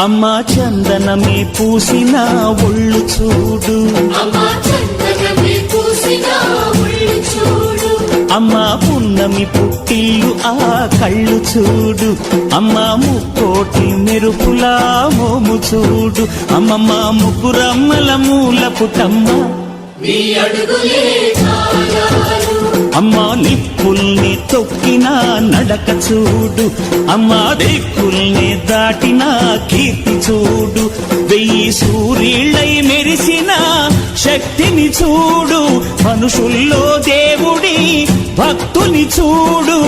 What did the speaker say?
అమ్మా చందనమే పూసిన ఒళ్ళు చూడు, అమ్మా పున్నమి పుట్టిల్లు ఆ కళ్ళు చూడు, అమ్మా ముక్కోటి మెరుపులా మోము చూడు, అమ్మమ్మ ముగ్గురమ్మల మూల పుటమ్మ అమ్మా నిప్పుల్ని తొక్కిన నడక చూడు, అమ్మా దిక్కుల్ని దాటిన కీర్తి చూడు, 1000 సూర్యుళ్ళై మెరిసిన శక్తిని చూడు, మనుషుల్లో దేవుడి భక్తుని చూడు.